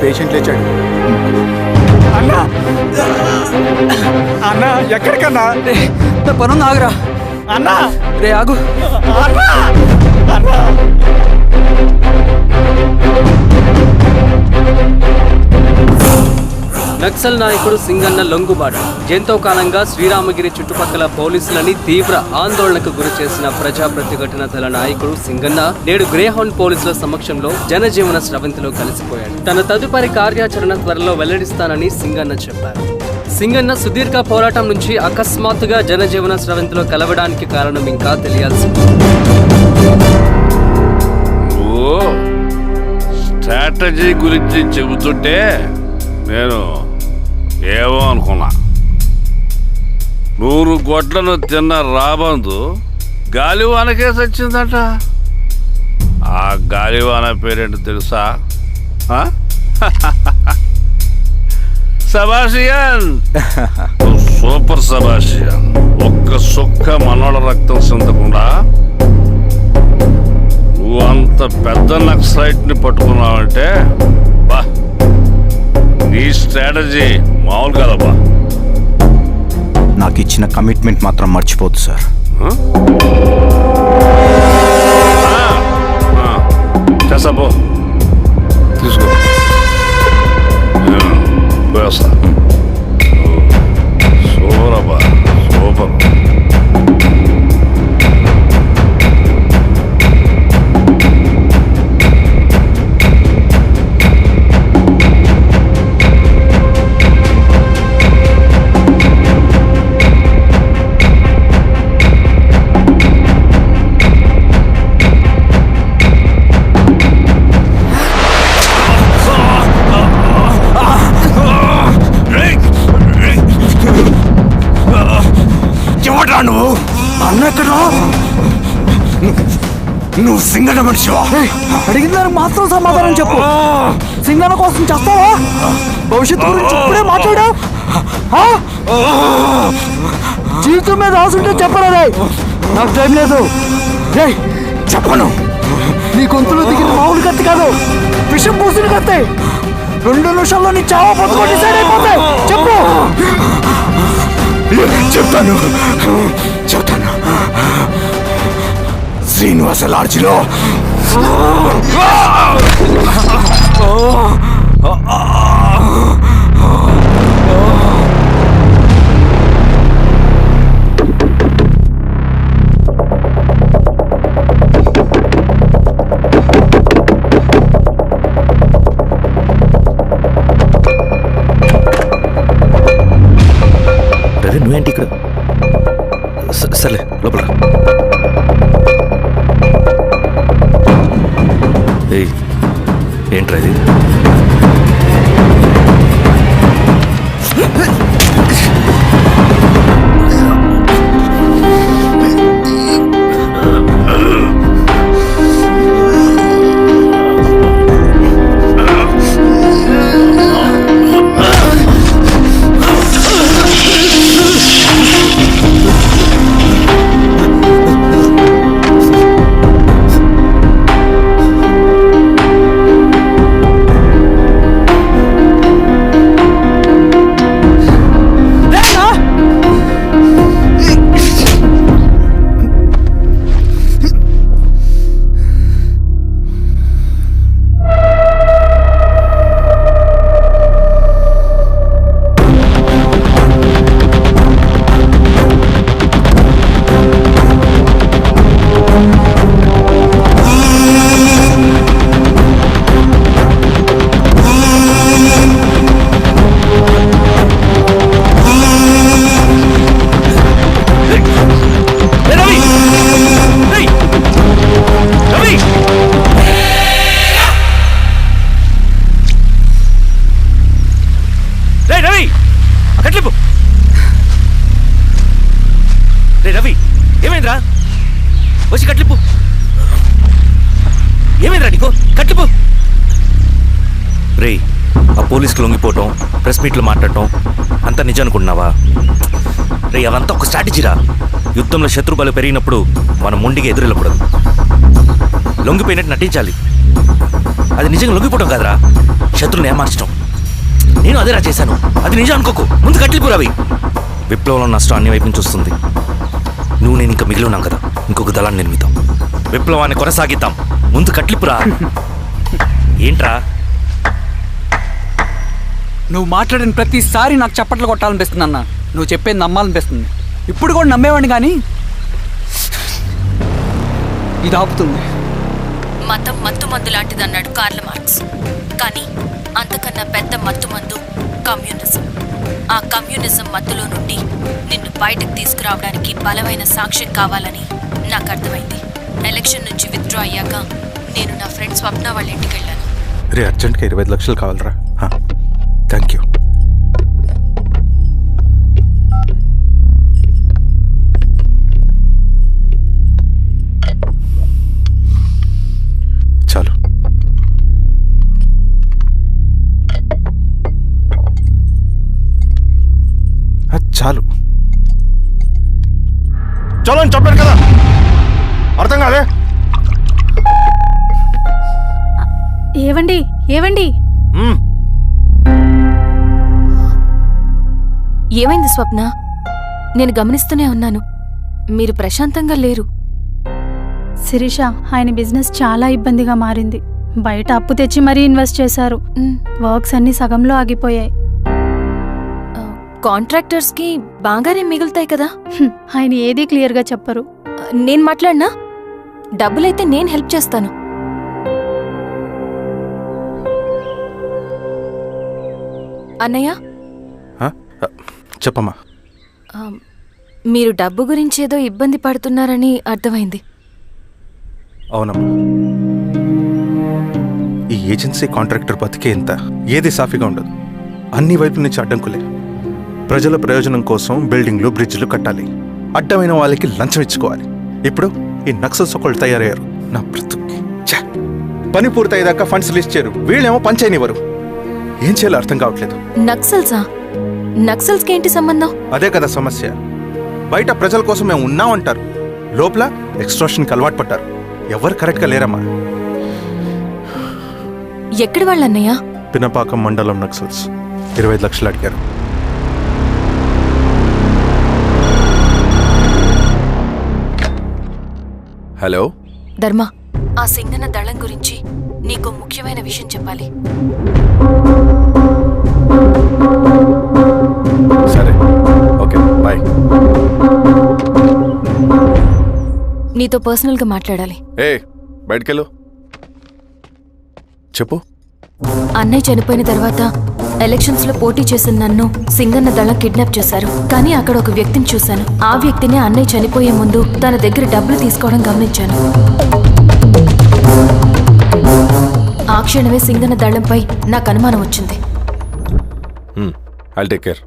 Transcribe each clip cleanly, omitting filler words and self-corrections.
Patient లేచాడు. అన్నా అన్నా ఎక్కడికన్నా? నా పనుంది, ఆగురా. అన్నా రే ఆగు. అన్నా అన్నా నక్సల్ నాయకుడు సింగన్న లొంగుబాటు ఎంతో కాలంగా శ్రీరామగిరి చుట్టుపక్కల పోలీసులని తీవ్ర ఆందోళనకు గురి చేసిన ప్రజా ప్రతిఘటన దళ నాయకుడు సింగన్న నేడు గ్రేహౌండ్ పోలీసుల సమక్షంలో జనజీవన స్రవంతిలో కలిసిపోయాడు. తన తదుపరి కార్యాచరణ త్వరలో వెల్లడిస్తానని సింగన్న చెప్పారు. సింగన్న సుదీర్ఘ పోరాటం నుంచి అకస్మాత్తుగా జనజీవన స్రవంతిలో కలవడానికి కారణం ఇంకా తెలియాల్సి స్ట్రాటజీ గురించి చెబుతుంటే నేను ఏమో అనుకున్నా. 100 గొడ్లను తిన్న రాబందు గాలివానకే సచ్చిందట. ఆ గాలివాన పేరేంటి తెలుసా? సబాషియన్. సూపర్ సబాషియన్. ఒక్క సుక్క మనోళ్ళ రక్తం చెందకుండా నువ్వు అంత పెద్ద నక్సలైట్ని పట్టుకున్నావంటే బా, నీ స్ట్రాటజీ మామూలు కదబ్బా. నాకు ఇచ్చిన కమిట్మెంట్ మాత్రం మర్చిపోద్దు సార్. చేసాబో, తీసుకో. పోయేస్తా. సూపరబ్బా, సూపర్. నువ్వు అన్న ఎక్కడ? నువ్వు సింగన్న మనిషివా? అడిగిన దానికి మాత్రం సమాధానం చెప్పు. సింగన్న కోసం చేస్తావా? భవిష్యత్తు గురించి ఇప్పుడే మాట్లాడా? జీవితం మీద ఆశుంటే చెప్పరా? నాకు టైం లేదు. చెప్పను. నీ గొంతులో దిగిన మామూలు కత్తి కాదు, విషం పూసిన కత్తి. 2 నిమిషాల్లో నీ చావా పొద్దుకొని డిసైడ్ అయిపోతాయి. చెప్పు. చెప్తాను. శ్రీనివాస లాడ్జిలో నువ్వేంటి ఇక్కడ? సర్లే లోపల. ఏంట్రా ఇది? రవి కట్లిపు. రే రవి, ఏమైందిరా? వచ్చి కట్లిపు. ఏమైందిరా నీకు? కట్లిపు. రే, ఆ పోలీసుకి లొంగిపోవటం, ప్రెస్ మీట్లు మాట్లాడటం అంతా నిజం అనుకుంటున్నావా? రే, అవంతా ఒక స్ట్రాటజీరా. యుద్ధంలో శత్రుబలు పెరిగినప్పుడు మనం మొండిగా ఎదురెళ్ళకూడదు, లొంగిపోయినట్టు నటించాలి. అది నిజంగా లొంగిపోవడం కాదురా, శత్రువుని ఏమార్చడం. నేను అదేరా చేశాను, అది నిజం అనుకోకు. ముందు కట్లిపు రవి. విప్లవంలో నష్టం అన్ని వైపు నుంచి వస్తుంది. నువ్వు నేను ఇంకా మిగిలి ఉన్నాం కదా, ఇంకొక దళాన్ని నిర్మిద్దాం, విప్లవాన్ని కొనసాగిద్దాం. ముందు కట్లిపురా. ఏంట్రా? నువ్వు మాట్లాడిన ప్రతిసారి నాకు చప్పట్లు కొట్టాలనిపిస్తుంది అన్న. నువ్వు చెప్పేది నమ్మాలనిపిస్తుంది. ఇప్పుడు కూడా నమ్మేవాడిని, కానీ ఇది ఆపుతుంది. మతం మత్తుమందు లాంటిదన్నాడు కార్ల్ మార్క్స్. కానీ అంతకన్నా పెద్ద మత్తుమందు కమ్యూనిజం. ఆ కమ్యూనిజం మత్తులో నుండి నిన్ను బయటకు తీసుకురావడానికి బలమైన సాక్ష్యం కావాలని నాకు అర్థమైంది. ఎలక్షన్ నుంచి విత్డ్రా అయ్యాక నేను నా ఫ్రెండ్ స్వప్న వాళ్ళ ఇంటికి వెళ్ళాను. రే, అర్జెంట్గా 25 లక్షలు కావాలరా. Thank you. చాలు. చాలు. చలో అని చెప్పాను కదా, అర్థం కాదే. ఏవండి ఏవండి, ఏమైంది స్వప్న? నేను గమనిస్తూనే ఉన్నాను, మీరు ప్రశాంతంగా లేరు. శిరీష, ఆయన బిజినెస్ చాలా ఇబ్బందిగా మారింది. బయట అప్పు తెచ్చి మరీ ఇన్వెస్ట్ చేశారు. వర్క్స్ అన్ని సగంలో ఆగిపోయాయి. కాంట్రాక్టర్స్కి బాగానే మిగులుతాయి కదా. ఆయన ఏదీ క్లియర్గా చెప్పరు. నేను మాట్లాడినా డబ్బులైతే నేను హెల్ప్ చేస్తాను. అన్నయ్య, చెప్పమ్మా. మీరు డబ్బు గురించి ఏదో ఇబ్బంది పడుతున్నారని అర్థమైంది. అవునమ్మా, ఈ ఏజెన్సీ కాంట్రాక్టర్ బతికే ఇంత ఏది సాఫీగా ఉండదు. అన్ని వైపుల నుంచి అడ్డంకులే. ప్రజల ప్రయోజనం కోసం బిల్డింగ్లు, బ్రిడ్జ్లు కట్టాలి, అడ్డమైన వాళ్ళకి లంచం ఇచ్చుకోవాలి. ఇప్పుడు ఈ నక్సల్స్ ఒకళ్ళు తయారయ్యారు. నా బ్రతుక్కి పని పూర్తయ్యేదాకా ఫండ్స్ లిస్ట్ చేయరు, వీళ్ళేమో పని చేయనివ్వరు. ఏం చేయాలో అర్థం కావట్లేదు. నక్సల్సా? నక్సల్స్కి ఏంటి సంబంధం? అదే కదా సమస్య. బయట ప్రజల కోసం మేము ఉన్నామంటారు, లోపల ఎక్స్ట్రాషన్కి అలవాటు పడ్డారు. ఎవరు కరెక్ట్గా లేరమ్మా. ఎక్కడి వాళ్ళన్నయ్య? పినపాకం మండలం నక్సల్స్ 25 లక్షలు అడిగారు. హలో ధర్మ, ఆ సింగన్న దళం గురించి నీకు ముఖ్యమైన విషయం చెప్పాలి. సరే, ఓకే, బాయ్. నీతో పర్సనల్గా మాట్లాడాలి. ఏ బయటకెళ్ళు. చెప్పు. అన్నయ్య చనిపోయిన తర్వాత ఎలక్షన్స్ లో పోటీ చేసిన నన్ను సింగన్న దళం కిడ్నాప్ చేశారు. కానీ అక్కడ ఒక వ్యక్తిని చూశాను. ఆ వ్యక్తినే అన్నయ్య చనిపోయే ముందు తన దగ్గర డబ్బులు తీసుకోవడం గమనించాను. ఆ క్షణమే సింగన్న దళంపై నాకు అనుమానం వచ్చింది. I'll take care.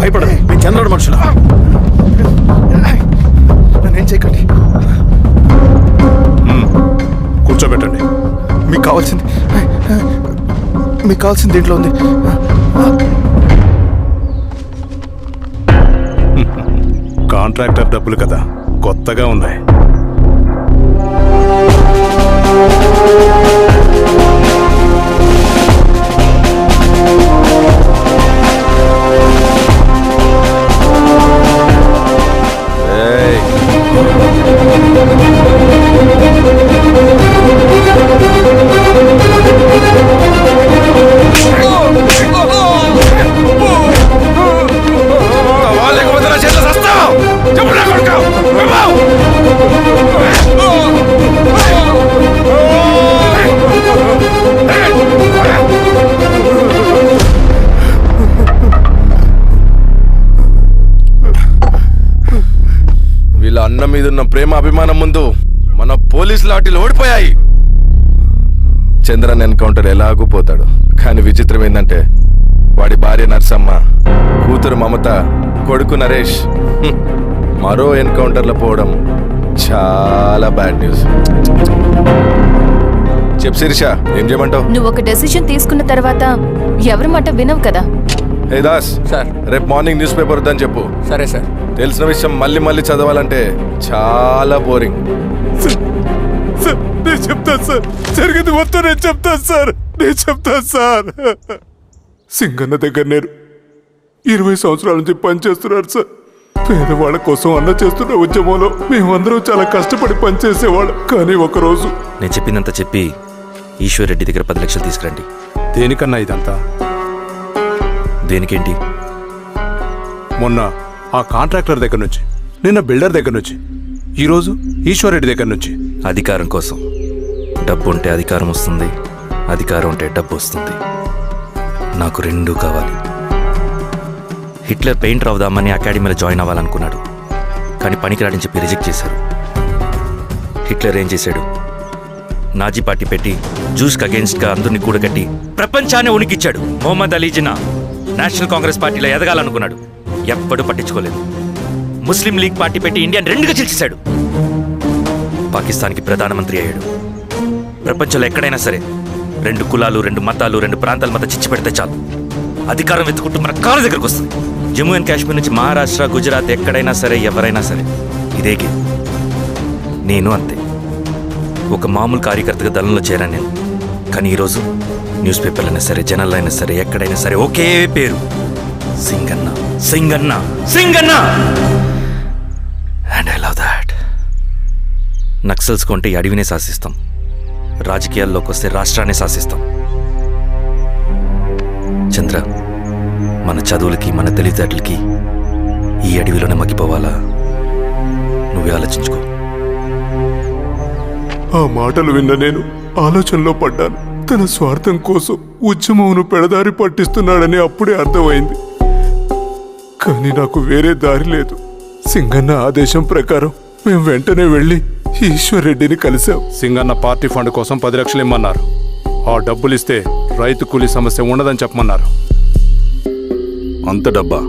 భయపడదు, మీ చంద్రుడు మనుషులు. నన్నేం చేయకండి. కూర్చోబెట్టండి. మీకు కావాల్సింది దీంట్లో ఉంది. కాంట్రాక్టర్ డబ్బులు కదా, కొత్తగా ఉన్నాయి. వీళ్ళ అన్న మీదున్న ప్రేమ అభిమానం ముందు మన పోలీస్ లాఠీలు ఓడిపోయాయి. చంద్రన్ ఎన్కౌంటర్ ఎలాగూ పోతాడు. కానీ విచిత్రం ఏంటంటే వాడి భార్య నర్సమ్మ, కూతురు మమత, కొడుకు నరేష్ మరో ఎన్కౌంటర్లో పోవడం చాలా బ్యాడ్ న్యూస్. చెప్ శిరీష, ఏం చేయమంటావు? నువ్వు ఒక డెసిషన్ తీసుకున్న తర్వాత ఎవరి మాట వినవు కదా. హే దాస్ సార్. రేపు మార్నింగ్ న్యూస్ పేపర్ వద్దని చెప్పు. సరే సార్. తెలిసిన విషయం మళ్ళీ మళ్ళీ చదవాలంటే చాలా బోరింగ్. నేను చెప్తాను సార్, జరిగింది మొత్తం నేను చెప్తాను సార్. సింగన్న దగ్గర నేను 20 సంవత్సరాల నుంచి పనిచేస్తున్నారు సార్. పేదవాళ్ళ కోసం అన్న చేస్తున్న ఉద్యమంలో మేమందరం చాలా కష్టపడి పనిచేసేవాళ్ళం. కానీ ఒకరోజు నేను చెప్పిందంతా చెప్పి ఈశ్వర్ రెడ్డి దగ్గర 10 లక్షలు తీసుకురండి. దేనికన్నా ఇదంతా? దేనికేంటి? మొన్న ఆ కాంట్రాక్టర్ దగ్గర నుంచి, నిన్న బిల్డర్ దగ్గర నుంచి, ఈరోజు ఈశ్వర్ రెడ్డి దగ్గర నుంచి. అధికారం కోసం. డబ్బు ఉంటే అధికారం వస్తుంది, అధికారం ఉంటే డబ్బు వస్తుంది. నాకు రెండూ కావాలి. హిట్లర్ పెయింటర్ అవుదామని అకాడమీలో జాయిన్ అవ్వాలనుకున్నాడు, కానీ పనికిరాడని చెప్పి రిజెక్ట్ చేశారు. హిట్లర్ ఏం చేశాడు? నాజీ పార్టీ పెట్టి జూస్కి అగేన్స్ట్గా అందరినీ కూడగట్టి ప్రపంచాన్ని ఉనికిచ్చాడు. మొహమ్మద్ అలీ జిన్నా నేషనల్ కాంగ్రెస్ పార్టీలో ఎదగాలనుకున్నాడు, ఎప్పుడూ పట్టించుకోలేదు. ముస్లిం లీగ్ పార్టీ పెట్టి ఇండియాని రెండుగా చీల్చేశాడు. పాకిస్తాన్కి ప్రధానమంత్రి అయ్యాడు. ప్రపంచంలో ఎక్కడైనా సరే 2 కులాలు, 2 మతాలు, 2 ప్రాంతాల మధ్య చిచ్చు పెడితే చాలు, అధికారం వెతుకుంటూ మన కాళ్ళ దగ్గరకు వస్తుంది. జమ్మూ అండ్ కాశ్మీర్ నుంచి మహారాష్ట్ర, గుజరాత్ ఎక్కడైనా సరే, ఎవరైనా సరే ఇదే గేమ్. నేను అంతే. ఒక మామూలు కార్యకర్తగా దళంలో చేరాను నేను. కానీ ఈరోజు న్యూస్ పేపర్లైనా సరే, జనాల్లో అయినా సరే, ఎక్కడైనా సరే ఒకే పేరు, Singanna, Singanna, Singanna. And I love that. Naxals కొంటే ఈ అడవినే శాసిస్తాం, రాజకీయాల్లోకి వస్తే రాష్ట్రాన్ని శాసిస్తాం. చంద్ర, మన చదువులకి, మన తెలివితేటలకి ఈ అడవిలోనే మగ్గిపోవాలా? నువ్వే ఆలోచించుకో. ఆ మాటలు విన్న నేను ఆలోచనలో పడ్డాను. తన స్వార్థం కోసం ఉద్యమమును పెడదారి పట్టిస్తున్నాడని అప్పుడే అర్థమైంది. కానీ నాకు వేరే దారి లేదు. సింగన్న ఆదేశం ప్రకారం మేము వెంటనే వెళ్ళి ఈశ్వర్ రెడ్డిని కలిశాం. సింగన్న పార్టీ ఫండ్ కోసం 10 లక్షలు ఇమ్మన్నారు. ఆ డబ్బులు ఇస్తే రైతు కూలీ సమస్య ఉండదని చెప్పమన్నారు. అంత డబ్బా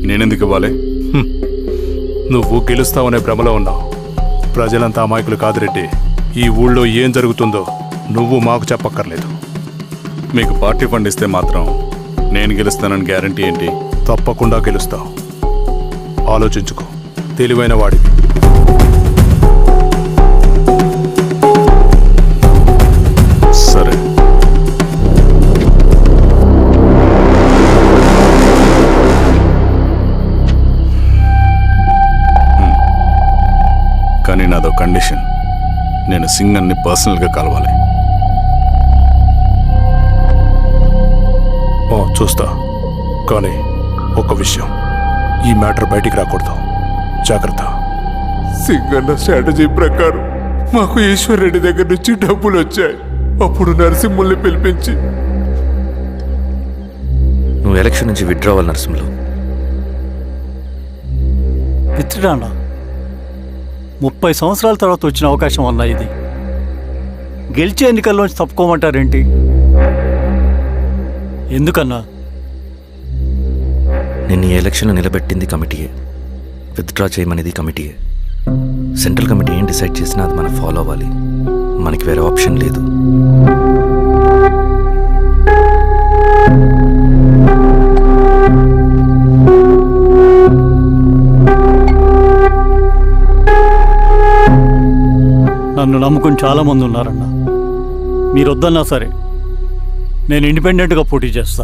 నేనెందుకు ఇవ్వాలి? నువ్వు గెలుస్తావనే భ్రమలో ఉన్నావు. ప్రజలంతా అమాయకులు కాదు రెడ్డి. ఈ ఊళ్ళో ఏం జరుగుతుందో నువ్వు మాకు చెప్పక్కర్లేదు. మీకు పార్టీ ఫండ్ ఇస్తే మాత్రం నేను గెలుస్తానని గ్యారంటీ ఏంటి? తప్పకుండా గెలుస్తావు. ఆలోచించుకో, తెలివైన వాడివి. సరే. కానీ నాదో కండిషన్. నేను సింగన్ని పర్సనల్గా కలవాలి. చూస్తా. కానీ ఒక విషయం, ఈ మ్యాటర్ బయటికి రాకూడదు. జాగ్రత్త. సింగన్న స్ట్రాటజీ ప్రకారం మాకు ఈశ్వర్ రెడ్డి దగ్గర నుంచి డబ్బులు వచ్చాయి. అప్పుడు నరసింహుల్ని పిలిపించి, నువ్వు ఎలక్షన్ నుంచి విత్డ్రా అవ్వాలి నరసింహులు. విత్డ్రానా? 30 సంవత్సరాల తర్వాత వచ్చిన అవకాశం అన్నా ఇది. గెలిచే ఎన్నికల్లోంచి తప్పుకోమంటారేంటి? ఎందుకన్నా? నిన్ను ఈ ఎలక్షన్లో నిలబెట్టింది కమిటీయే, విత్డ్రా చేయమనేది కమిటీయే. సెంట్రల్ కమిటీ ఏం డిసైడ్ చేసినా అది మనం ఫాలో అవ్వాలి. మనకి వేరే ఆప్షన్ లేదు. నన్ను నమ్ముకుని చాలామంది ఉన్నారన్నా. మీరు వద్దన్నా సరే నేను ఇండిపెండెంట్గా పోటీ చేస్తా.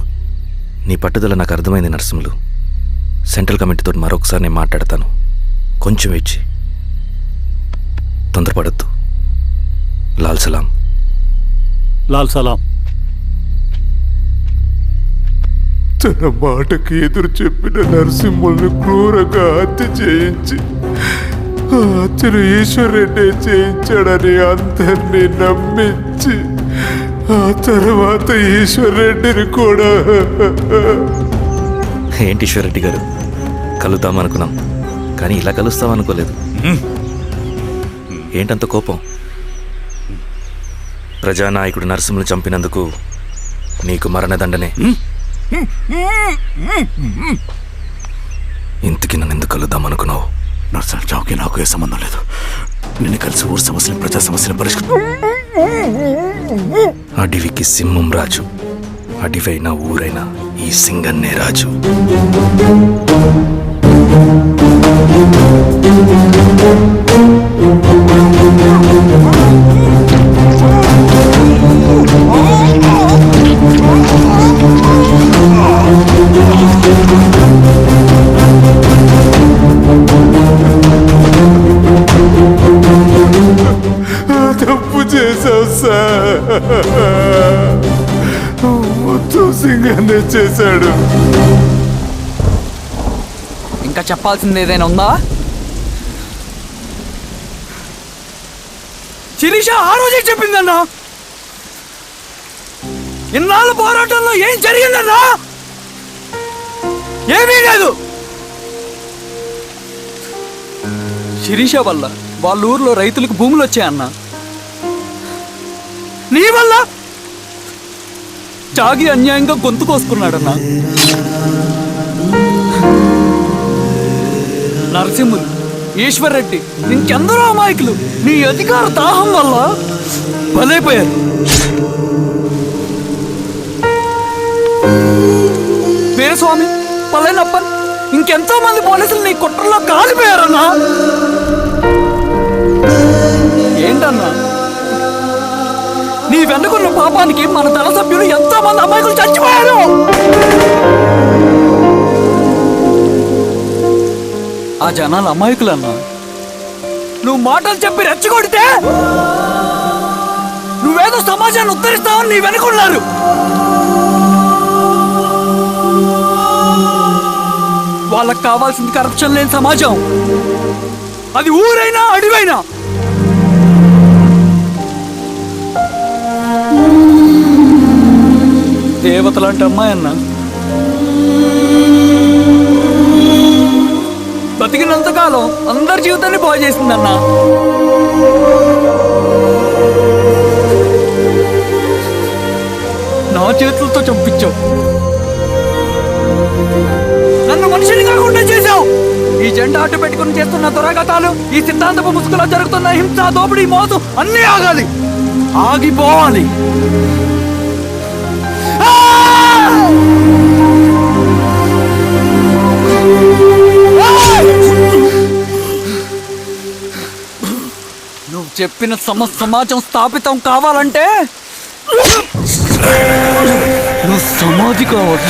నీ పట్టుదల నాకు అర్థమైంది నరసింహులు. సెంట్రల్ కమిటీతో మరొకసారి నేను మాట్లాడతాను. కొంచెం వెయిట్. తొందరపడద్దు. లాల్ సలాం. లాల్ సలాం. తన మాటకి ఎదురు చెప్పిన నరసింహుల్ని క్రూరంగా హత్య చేయించి ఆ హత్యను ఈశ్వర్ రెడ్డి చేయించాడని అందరినీ నమ్మించి ఆ తర్వాత ఈశ్వర్ రెడ్డిని కూడా. ఏంటి ఈశ్వర్ రెడ్డి గారు, కలుద్దామనుకున్నాం కానీ ఇలా కలుస్తామనుకోలేదు. ఏంటంత కోపం? ప్రజానాయకుడు నరసింహను చంపినందుకు నీకు మరణదండనే. ఇంతకి నన్ను ఎందుకు కలుద్దామనుకున్నావు? నర్సన్ చావుకి నాకు ఏ సంబంధం లేదు. నిన్ను కలిసి ఊరు సమస్యలు, ప్రజా సమస్యలు పరిష్కరించు. అడవికి సింహం రాజు, అడవైనా ఊరైనా ఈ సింగన్నే రాజు. తప్పు చేశావు సార్. మొత్తం సింగన్నే చేశాడు. ఇంకా చెప్పాల్సింది ఏదైనా ఉందా? శిరీష ఆ రోజే చెప్పిందన్నా. ఇన్నాళ్ళ పోరాటంలో ఏం జరిగిందన్నా? ఏమీ లేదు. శిరీష వల్ల వాళ్ళ ఊర్లో రైతులకు భూములు వచ్చాయన్నా. నీ వల్ల చాగి అన్యాయంగా గొంతు కోసుకున్నాడన్నా. నరసింహులు, ఈశ్వర్ రెడ్డి, ఇంకెందరో అమాయకులు నీ అధికార దాహం వల్ల బలైపోయారు. వీరస్వామి, పల్లెనప్పన్, ఇంకెంతో మంది పోలీసులు నీ కుట్రలో కాలిపోయారన్నా. ఏంటన్నా, నీ వెనుకున్న పాపానికి మన దళ సభ్యులు ఎంతో మంది అమాయకులు చచ్చిపోయారు. ఆ జనాలు అమాయకులన్నా. నువ్వు మాటలు చెప్పి రెచ్చగొడితే నువ్వేదో సమాజాన్ని ఉద్ధరిస్తావని నీ వెనుకున్నారు. వాళ్ళకి కావాల్సింది కరప్షన్ లేని సమాజం. అది ఊరైనా అడవైనా. దేవతలాంటి అమ్మాయి అన్న బతికినంతకాలం అందరి జీవితాన్ని బాగు చేసిందన్నా. నా చేతులతో చంపించావు. నన్ను మనిషిని కాకుండా చేశావు. ఈ జెండా అడ్డు పెట్టుకుని చేస్తున్న దురాఘాతాలు, ఈ సిద్ధాంతపు ముసుగులో జరుగుతున్న హింస, దోపిడీ, మోసం అన్నీ ఆగాలి, ఆగిపోవాలి. నువ్వు చెప్పిన సమాజం స్థాపితం కావాలంటే నువ్వు సమాధి కావాలి.